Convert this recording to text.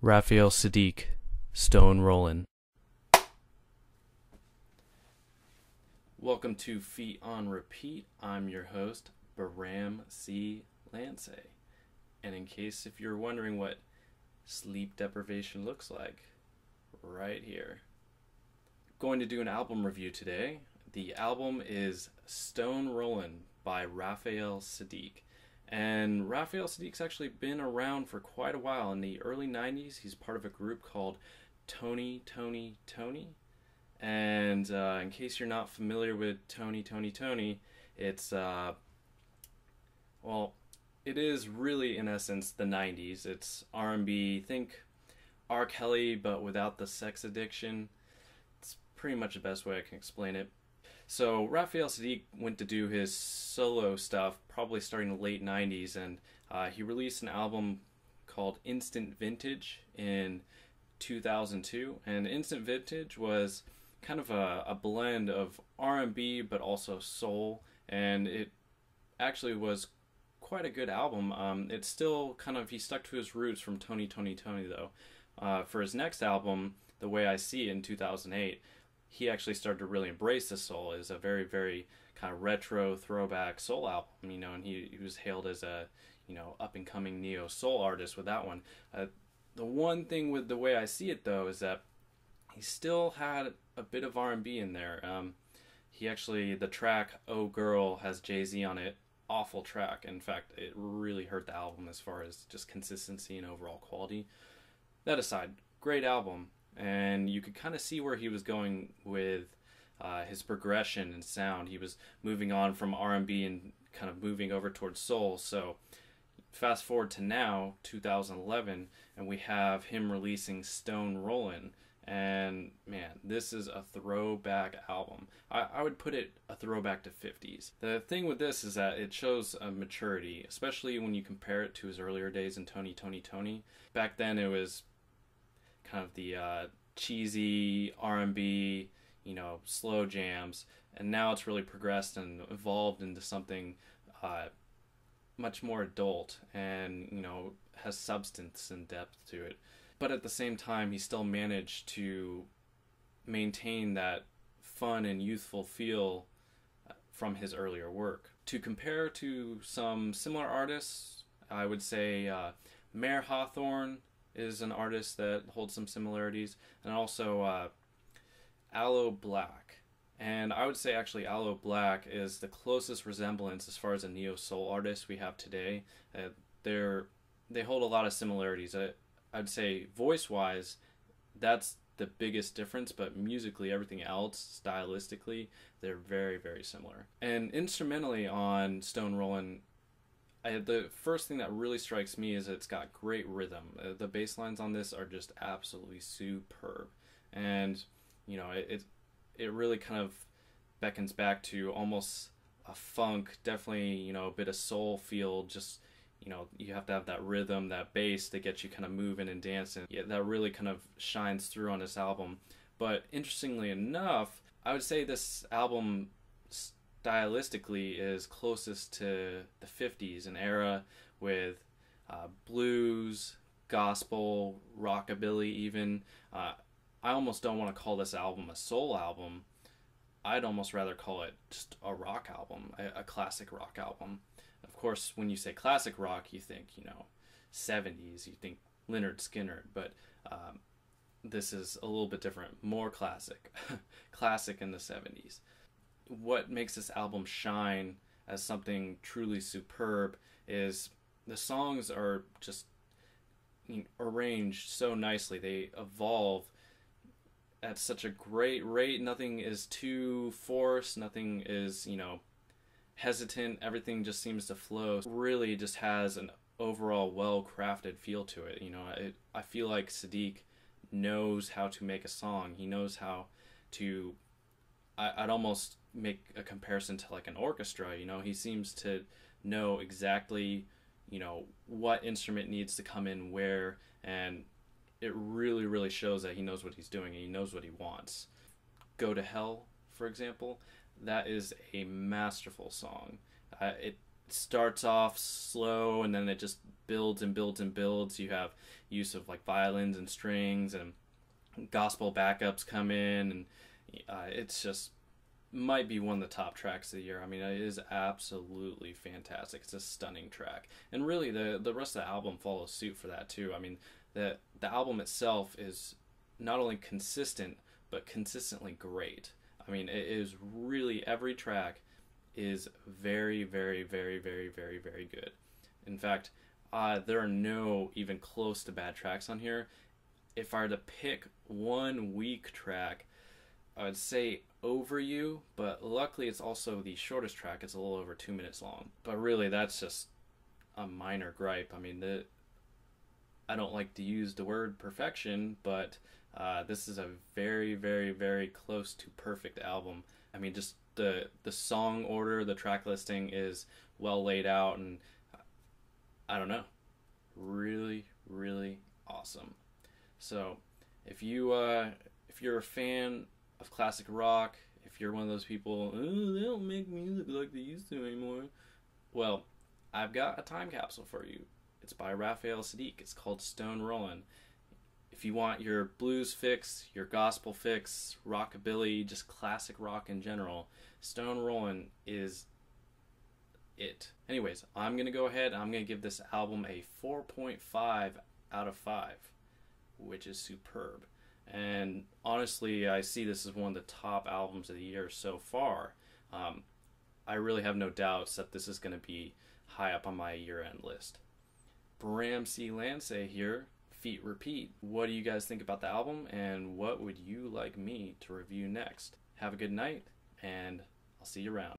Raphael Saadiq, Stone Rollin. Welcome to Feet on Repeat. I'm your host, Baram C. Lance. And in case if you're wondering what sleep deprivation looks like, right here. Going to do an album review today. The album is Stone Rollin by Raphael Saadiq. And Raphael Saadiq's actually been around for quite a while. In the early 90s, he's part of a group called Toni Tone. And in case you're not familiar with Toni Tone, it's, it is really, in essence, the 90s. It's R&B, think R. Kelly, but without the sex addiction. It's pretty much the best way I can explain it. So Raphael Saadiq went to do his solo stuff probably starting in the late 90s, and he released an album called Instant Vintage in 2002. And Instant Vintage was kind of a blend of R&B but also soul, and it actually was quite a good album. It's still kind of, he stuck to his roots from Toni Tone though. For his next album, The Way I See It in 2008, he actually started to really embrace the soul. Is a very, very kind of retro throwback soul album, and he was hailed as a, up and coming neo soul artist with that one. The one thing with The Way I See It though is that he still had a bit of R&B in there. He actually, the track Oh Girl has Jay-Z on it. Awful track. In fact, it really hurt the album as far as just consistency and overall quality. That aside, great album. And you could kind of see where he was going with his progression and sound. He was moving on from R&B and kind of moving over towards soul. So fast forward to now, 2011, and we have him releasing Stone Rollin'. And man, this is a throwback album. I would put it a throwback to 50s. The thing with this is that it shows a maturity, especially when you compare it to his earlier days in Toni Tone. Back then it was kind of the cheesy R&B, slow jams, and now it's really progressed and evolved into something much more adult and has substance and depth to it. But at the same time, he still managed to maintain that fun and youthful feel from his earlier work. To compare to some similar artists, I would say Mayer Hawthorne is an artist that holds some similarities, and also Aloe Blacc. And I would say actually Aloe Blacc is the closest resemblance as far as a neo-soul artist we have today. They hold a lot of similarities. I'd say voice-wise, that's the biggest difference, but musically, everything else, stylistically, they're very, very similar. And instrumentally on Stone Rollin', the first thing that really strikes me is it's got great rhythm. The bass lines on this are just absolutely superb. And, it really kind of beckons back to almost a funk, definitely, a bit of soul feel, just, you have to have that rhythm, that bass that gets you kind of moving and dancing. Yeah, that really kind of shines through on this album. But interestingly enough, I would say this album stylistically is closest to the 50s, an era with blues, gospel, rockabilly even. I almost don't want to call this album a soul album. I'd almost rather call it just a rock album, a classic rock album. Of course, when you say classic rock, you think, 70s, you think Lynyrd Skynyrd, but this is a little bit different, more classic, classic in the 70s. What makes this album shine as something truly superb is the songs are just arranged so nicely. They evolve at such a great rate. Nothing is too forced, nothing is, hesitant. Everything just seems to flow. Really just has an overall well-crafted feel to it. I feel like Saadiq knows how to make a song. He knows how to, I'd almost make a comparison to like an orchestra. He seems to know exactly, what instrument needs to come in where, and it really, really shows that he knows what he's doing and he knows what he wants. Go to Hell, for example, that is a masterful song. It starts off slow and then it just builds and builds and builds. You have use of like violins and strings and gospel backups come in, and it's just might be one of the top tracks of the year. I mean, it is absolutely fantastic. It's a stunning track, and really the rest of the album follows suit for that too. I mean, the album itself is not only consistent but consistently great. I mean, it is really, every track is very, very, very, very, very, very good. In fact, there are no even close to bad tracks on here. If I were to pick one weak track, I would say Over You, but luckily it's also the shortest track. It's a little over 2 minutes long. But really, that's just a minor gripe. I mean, I don't like to use the word perfection, but this is a very, very, very close to perfect album. I mean, just the song order, the track listing is well laid out, and I don't know, really, really awesome. So, if you're a fan of classic rock, if you're one of those people, oh, they don't make music like they used to anymore, well, I've got a time capsule for you. It's by Raphael Saadiq. It's called Stone Rollin'. If you want your blues fix, your gospel fix, rockabilly, just classic rock in general, Stone Rollin' is it. Anyways, I'm going to go ahead and I'm going to give this album a 4.5 out of 5, which is superb. And honestly, I see this as one of the top albums of the year so far. I really have no doubts that this is going to be high up on my year-end list. Bram C. Lancey here, Feet Repeat. What do you guys think about the album, and what would you like me to review next? Have a good night, and I'll see you around.